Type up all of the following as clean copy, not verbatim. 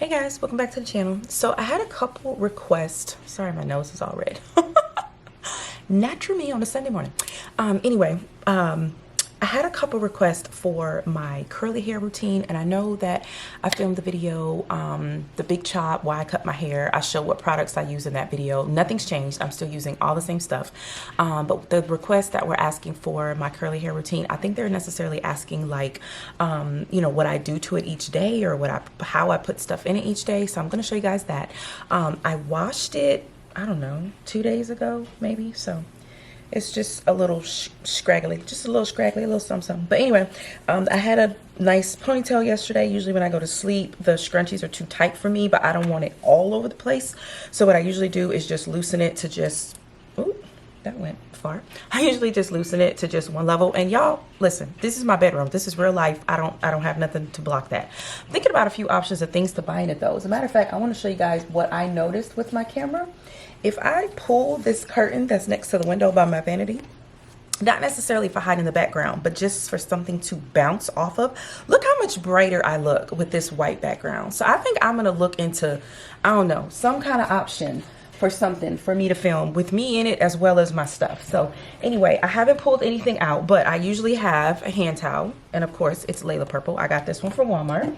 Hey guys, welcome back to the channel. So I had a couple requests. Sorry, my nose is all red. Natural me on a Sunday morning. I had a couple requests for my curly hair routine, and I know that I filmed the video, the big chop, why I cut my hair. I show what products I use in that video. Nothing's changed. I'm still using all the same stuff. But the requests that were asking for my curly hair routine, I think they're necessarily asking like, you know, what I do to it each day or how I put stuff in it each day. So I'm going to show you guys that. I washed it, I don't know, 2 days ago, maybe. So it's just a little scraggly, a little something. But anyway, I had a nice ponytail yesterday. Usually when I go to sleep, the scrunchies are too tight for me, but I don't want it all over the place. So what I usually do is just loosen it to just, ooh, that went far. I usually just loosen it to just one level. And y'all, listen, this is my bedroom. This is real life. I don't have nothing to block that. I'm thinking about a few options of things to buy in it though. As a matter of fact, I want to show you guys what I noticed with my camera. If I pull this curtain that's next to the window by my vanity, not necessarily for hiding the background, but just for something to bounce off of, look how much brighter I look with this white background. So I think I'm going to look into, I don't know, some kind of option for something for me to film with me in it as well as my stuff. So anyway, I haven't pulled anything out, but I usually have a hand towel. And of course, it's Laila purple. I got this one from Walmart.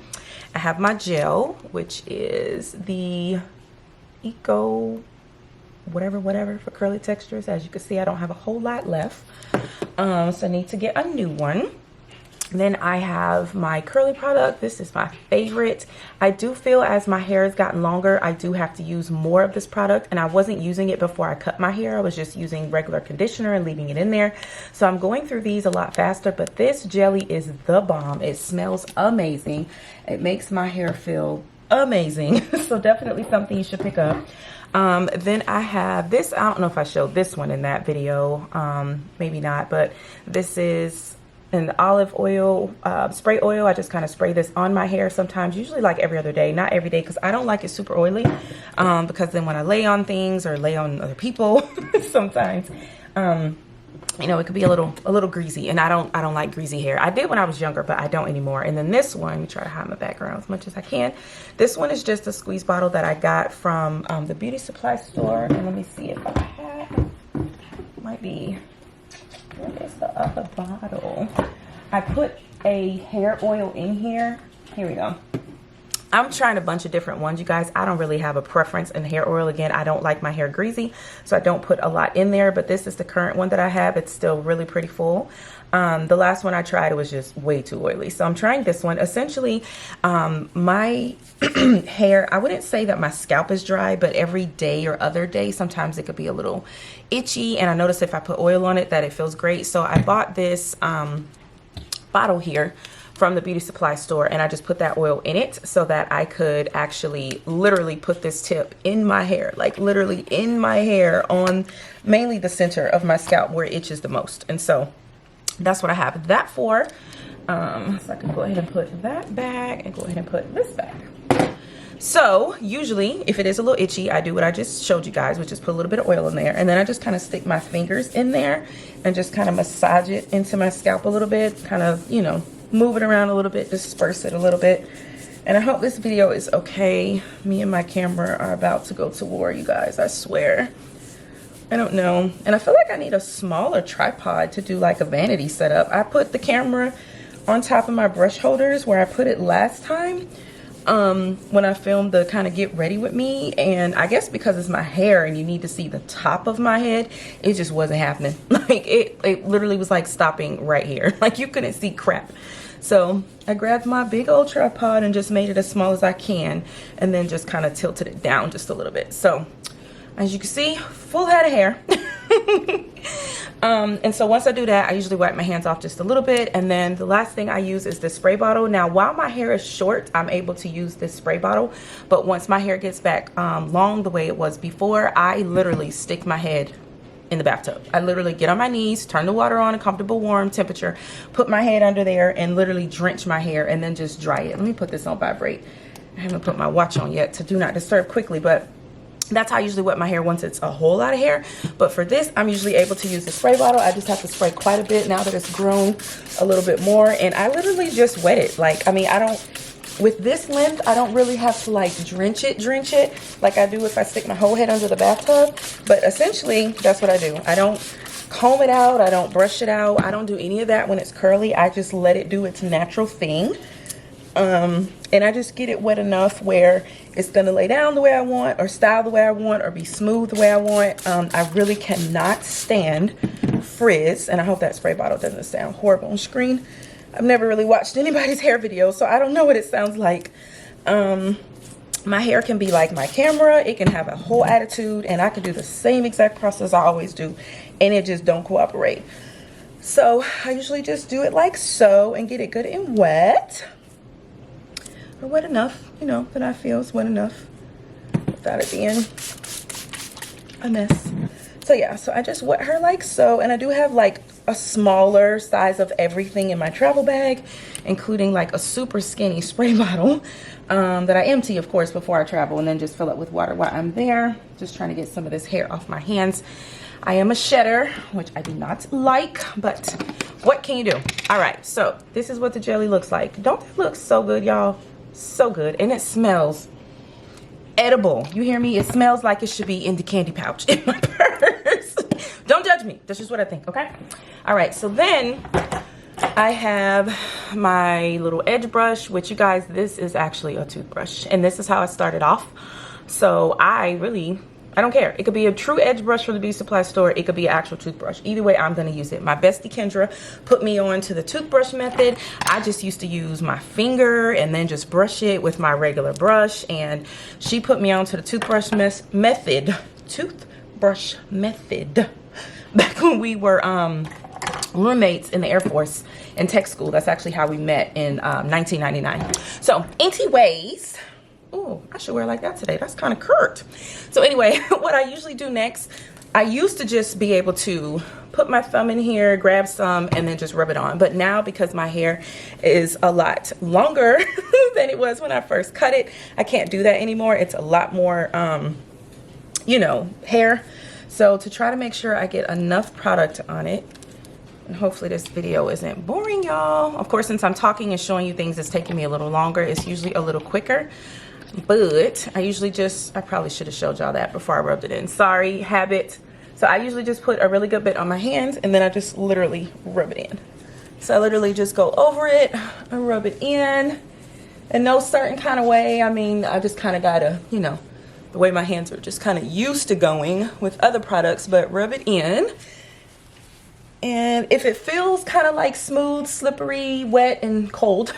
I have my gel, which is the Eco whatever for curly textures. As you can see, I don't have a whole lot left, so I need to get a new one. Then I have my curly product. This is my favorite. I do feel as my hair has gotten longer, I do have to use more of this product, and I wasn't using it before I cut my hair. I was just using regular conditioner and leaving it in there. So I'm going through these a lot faster, but this jelly is the bomb. It smells amazing. It makes my hair feel amazing. So definitely something you should pick up. Then I have this. I don't know if I showed this one in that video, maybe not, but this is an olive oil, spray oil. I just kind of spray this on my hair sometimes, usually like every other day, not every day, because I don't like it super oily, because then when I lay on things or lay on other people, sometimes, you know, it could be a little greasy, and I don't like greasy hair. I did when I was younger, but I don't anymore. And then this one, let me try to hide my background as much as I can. This one is just a squeeze bottle that I got from the beauty supply store. And let me see if I have, might be, what is the other bottle? I put a hair oil in here. Here we go. I'm trying a bunch of different ones, you guys. I don't really have a preference in hair oil. Again, I don't like my hair greasy, so I don't put a lot in there, but this is the current one that I have. It's still really pretty full. The last one I tried, it was just way too oily. So I'm trying this one. Essentially, my hair, I wouldn't say that my scalp is dry, but every day or other day, sometimes it could be a little itchy. And I notice if I put oil on it that it feels great. So I bought this bottle here from the beauty supply store, and I just put that oil in it so that I could actually literally put this tip in my hair, like literally in my hair, on mainly the center of my scalp where it itches the most. And so that's what I have that for. So I can go ahead and put that back and go ahead and put this back. So usually if it is a little itchy, I do what I just showed you guys, which is put a little bit of oil in there, and then I just kind of stick my fingers in there and just kind of massage it into my scalp a little bit, kind of, you know, move it around a little bit, disperse it a little bit. And I hope this video is okay. Me and my camera are about to go to war, you guys, I swear. I don't know. And I feel like I need a smaller tripod to do like a vanity setup. I put the camera on top of my brush holders where I put it last time, when I filmed the kind of get ready with me. And I guess because it's my hair and you need to see the top of my head, it just wasn't happening. Like it literally was like stopping right here. Like you couldn't see crap. So I grabbed my big old tripod and just made it as small as I can, and then just kind of tilted it down just a little bit. So as you can see, full head of hair. And so once I do that, I usually wipe my hands off just a little bit, and then the last thing I use is this spray bottle. Now, while my hair is short, I'm able to use this spray bottle, but once my hair gets back long the way it was before, I literally stick my head in the bathtub. I literally get on my knees, turn the water on a comfortable warm temperature, put my head under there, and literally drench my hair and then just dry it. Let me put this on vibrate. I haven't put my watch on yet to do not disturb quickly, but that's how I usually wet my hair once it's a whole lot of hair. But for this, I'm usually able to use the spray bottle. I just have to spray quite a bit now that it's grown a little bit more. And I literally just wet it. Like, I mean, I don't With this length, I don't really have to like drench it like I do if I stick my whole head under the bathtub. But essentially, that's what I do. I don't comb it out. I don't brush it out. I don't do any of that when it's curly. I just let it do its natural thing. And I just get it wet enough where it's gonna lay down the way I want, or style the way I want, or be smooth the way I want. I really cannot stand frizz, and I hope that spray bottle doesn't sound horrible on screen. I've never really watched anybody's hair video, so I don't know what it sounds like. My hair can be like my camera. It can have a whole attitude, and I can do the same exact process I always do, and it just don't cooperate. So I usually just do it like so and get it good and wet. Or wet enough, you know, that I feel is wet enough without it being a mess. So yeah, so I just wet her like so, and I do have like a smaller size of everything in my travel bag, including like a super skinny spray bottle that I empty, of course, before I travel, and then just fill it with water while I'm there, just trying to get some of this hair off my hands. I am a shedder, which I do not like, but what can you do? All right, so this is what the jelly looks like. Don't it look so good, y'all? So good, and it smells edible. You hear me? It smells like it should be in the candy pouch in my purse. Don't judge me. That's just what I think, okay? All right, so then I have my little edge brush, which, you guys, this is actually a toothbrush, and this is how I started off. So I don't care. It could be a true edge brush from the beauty supply store. It could be an actual toothbrush. Either way, I'm going to use it. My bestie Kendra put me on to the toothbrush method. I just used to use my finger and then just brush it with my regular brush. And she put me on to the toothbrush method. Toothbrush method. Back when we were roommates in the Air Force in tech school. That's actually how we met in 1999. So, anyways... Oh, I should wear like that today. That's kind of curt. So anyway, what I usually do next, I used to just be able to put my thumb in here, grab some, and then just rub it on. But now, because my hair is a lot longer than it was when I first cut it, I can't do that anymore. It's a lot more, you know, hair. So to try to make sure I get enough product on it, and hopefully this video isn't boring, y'all. Of course, since I'm talking and showing you things, it's taking me a little longer. It's usually a little quicker. But I usually I probably should have showed y'all that before I rubbed it in. Sorry, habit. So I usually just put a really good bit on my hands, and then I just literally rub it in. So I literally just go over it, I rub it in no certain kind of way. I mean, I just kind of gotta, you know, the way my hands are just kind of used to going with other products, but rub it in. And if it feels kind of like smooth, slippery, wet, and cold,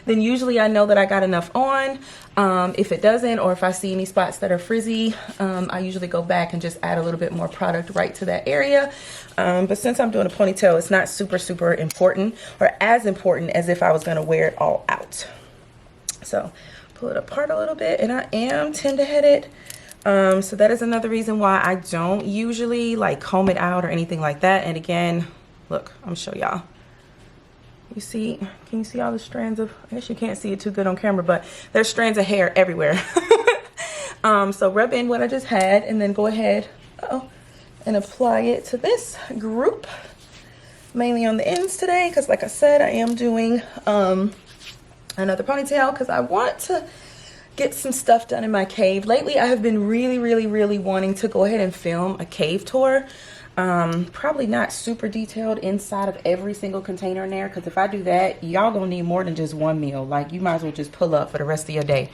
then usually I know that I got enough on. If it doesn't, or if I see any spots that are frizzy, I usually go back and just add a little bit more product right to that area. But since I'm doing a ponytail, it's not super, super important, or as important as if I was gonna wear it all out. So pull it apart a little bit, and I am tender-headed. So that is another reason why I don't usually like comb it out or anything like that. And again, look, I'm gonna show y'all. You see, can you see all the strands of, I guess you can't see it too good on camera, but there's strands of hair everywhere. So rub in what I just had, and then go ahead and apply it to this group, mainly on the ends today, because like I said, I am doing another ponytail because I want to get some stuff done in my cave. Lately, I have been really wanting to go ahead and film a cave tour. Probably not super detailed inside of every single container in there, because if I do that, y'all gonna need more than just one meal. Like, you might as well just pull up for the rest of your day.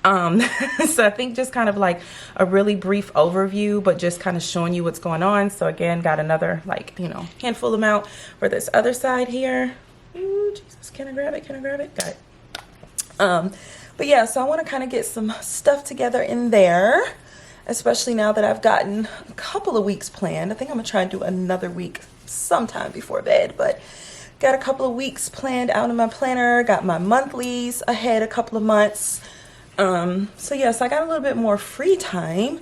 So I think just kind of like a really brief overview, but just kind of showing you what's going on. So again, got another, like, you know, handful amount for this other side here. Ooh, Jesus, can I grab it? Can I grab it? Got it. But yeah, so I want to kind of get some stuff together in there, especially now that I've gotten a couple of weeks planned. I think I'm gonna try and do another week sometime before bed, but got a couple of weeks planned out in my planner. Got my monthlies ahead a couple of months. So yes, I got a little bit more free time.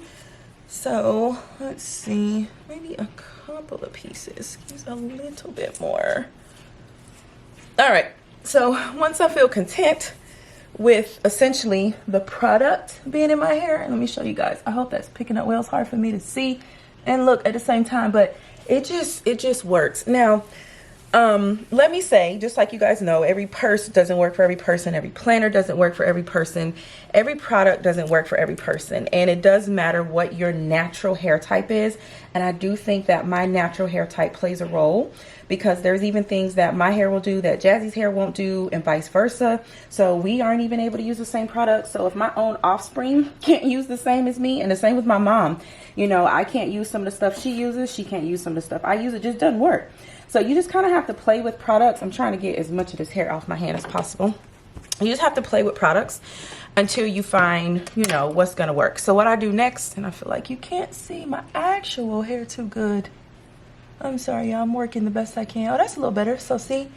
So let's see, maybe a couple of pieces. Use a little bit more. All right, so once I feel content with essentially the product being in my hair, and let me show you guys. I hope that's picking up well. It's hard for me to see and look at the same time, but it just works. Now, Let me say, just like you guys know, every purse doesn't work for every person. Every planner doesn't work for every person. Every product doesn't work for every person. And it does matter what your natural hair type is. And I do think that my natural hair type plays a role, because there's even things that my hair will do that Jazzy's hair won't do, and vice versa. So we aren't even able to use the same product. So if my own offspring can't use the same as me, and the same with my mom, you know, I can't use some of the stuff she uses, she can't use some of the stuff I use, it just doesn't work. So you just kind of have to play with products. I'm trying to get as much of this hair off my hand as possible. You just have to play with products until you find, you know, what's going to work. So what I do next, and I feel like you can't see my actual hair too good. I'm sorry, y'all. I'm working the best I can. Oh, that's a little better. So see,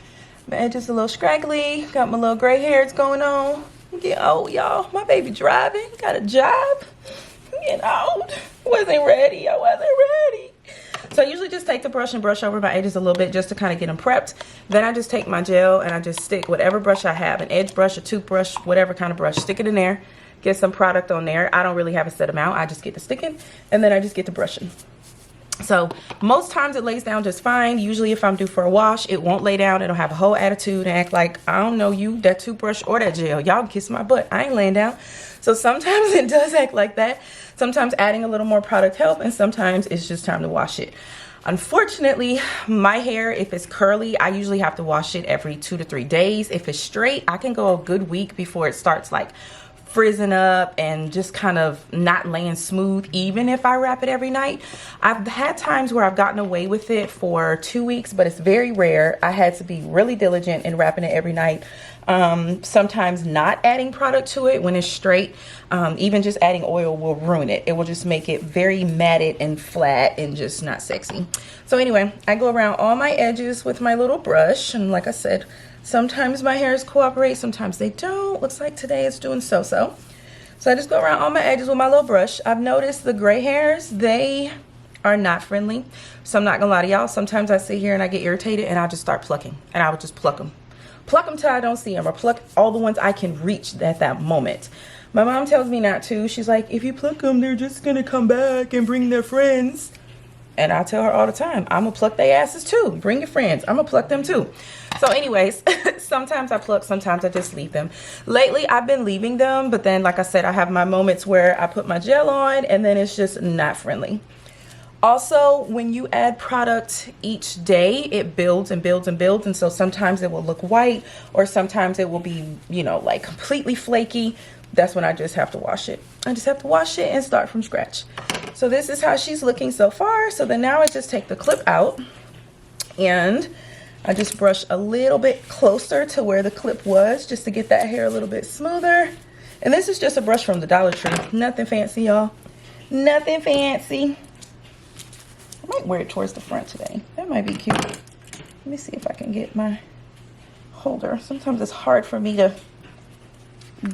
my edge is a little scraggly. Got my little gray hairs going on. I'm getting old, y'all. My baby driving. Got a job. I'm getting old. Wasn't ready. I wasn't ready. So I usually just take the brush and brush over my edges a little bit just to kind of get them prepped. Then I just take my gel and I just stick whatever brush I have, an edge brush, a toothbrush, whatever kind of brush, stick it in there, get some product on there. I don't really have a set amount. I just get to sticking and then I just get to brushing. So most times it lays down just fine. Usually if I'm due for a wash, it won't lay down. It'll have a whole attitude and act like I don't know you, that toothbrush or that gel. Y'all can kiss my butt. I ain't laying down. So sometimes it does act like that. Sometimes adding a little more product help, and sometimes it's just time to wash it. Unfortunately, my hair, if it's curly, I usually have to wash it every 2 to 3 days. If it's straight, I can go a good week before it starts like frizzing up and just kind of not laying smooth, even if I wrap it every night. I've had times where I've gotten away with it for 2 weeks, but it's very rare. I had to be really diligent in wrapping it every night. Sometimes not adding product to it when it's straight, even just adding oil will ruin it. It will just make it very matted and flat and just not sexy. So anyway, I go around all my edges with my little brush, and like I said, sometimes my hairs cooperate, sometimes they don't. Looks like today it's doing so-so. So I just go around all my edges with my little brush. I've noticed the gray hairs, they are not friendly. So I'm not gonna lie to y'all. Sometimes I sit here and I get irritated and I'll just start plucking, and I would just pluck them. Pluck them till I don't see them, or pluck all the ones I can reach at that moment. My mom tells me not to. She's like, if you pluck them, they're just gonna come back and bring their friends. And I tell her all the time, I'm gonna pluck their asses too. Bring your friends. I'm gonna pluck them too. So anyways, sometimes I pluck, sometimes I just leave them. Lately, I've been leaving them, but then like I said, I have my moments where I put my gel on and then it's just not friendly. Also, when you add product each day, it builds and builds and builds. And so sometimes it will look white, or sometimes it will be, you know, like completely flaky. That's when I just have to wash it. I just have to wash it and start from scratch. So this is how she's looking so far. So then now I just take the clip out and I just brush a little bit closer to where the clip was, just to get that hair a little bit smoother. And this is just a brush from the Dollar Tree. Nothing fancy, y'all. Nothing fancy. I might wear it towards the front today. That might be cute. Let me see if I can get my holder. Sometimes it's hard for me to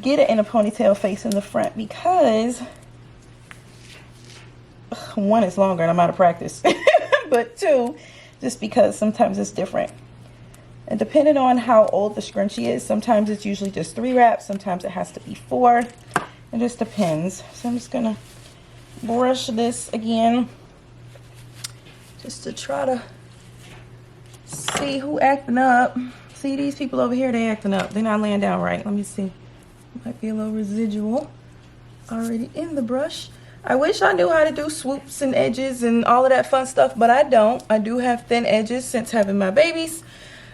get it in a ponytail face in the front because one, it's longer and I'm out of practice. But two, just because sometimes it's different. And depending on how old the scrunchie is, sometimes it's usually just 3 wraps. Sometimes it has to be 4. It just depends. So I'm just gonna brush this again, just to try to see who acting up. See, these people over here, they acting up. They're not laying down right. Let me see. Might be a little residual already in the brush. I wish I knew how to do swoops and edges and all of that fun stuff, but I don't. I do have thin edges since having my babies.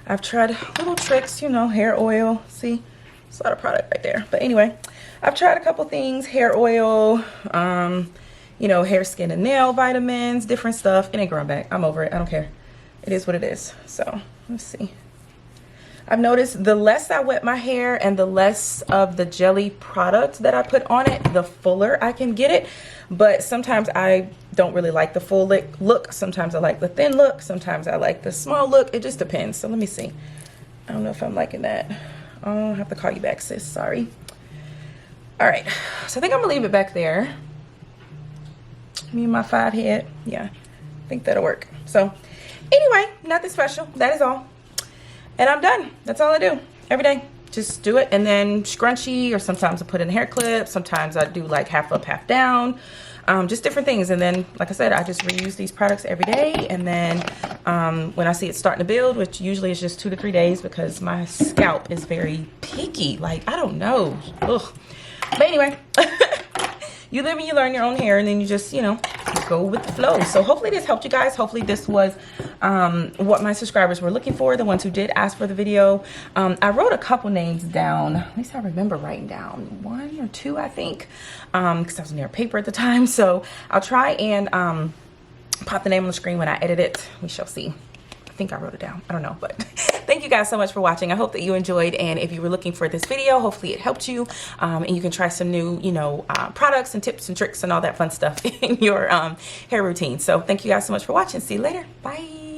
I've tried little tricks, you know, hair oil. See, it's a lot of product right there. But anyway, I've tried a couple things, hair oil, you know, hair, skin, and nail vitamins, different stuff. It ain't growing back. I'm over it. I don't care. It is what it is. So let's see. I've noticed the less I wet my hair and the less of the jelly product that I put on it, the fuller I can get it. But sometimes I don't really like the full look. Sometimes I like the thin look. Sometimes I like the small look. It just depends. So let me see. I don't know if I'm liking that. I'll have to call you back, sis. Sorry. All right. So I think I'm going to leave it back there. Me and my 5 head. Yeah, I think that'll work. So anyway, nothing special. That is all. And I'm done. That's all I do every day. Just do it. And then scrunchie, or sometimes I put in a hair clip. Sometimes I do like half up, half down. just different things. And then, like I said, I just reuse these products every day. And then when I see it starting to build, which usually is just 2 to 3 days because my scalp is very picky. Like, I don't know. Ugh. But anyway, you live and you learn your own hair, and then you just, you know, go with the flow. So hopefully this helped you guys. Hopefully this was what my subscribers were looking for, the ones who did ask for the video. I wrote a couple names down. At least I remember writing down 1 or 2, I think, because I was near paper at the time. So I'll try and pop the name on the screen when I edit it. We shall see. I think I wrote it down. I don't know, but thank you guys so much for watching. I hope that you enjoyed, and if you were looking for this video, hopefully it helped you, and you can try some new, you know, products and tips and tricks and all that fun stuff in your hair routine. So thank you guys so much for watching. See you later. Bye.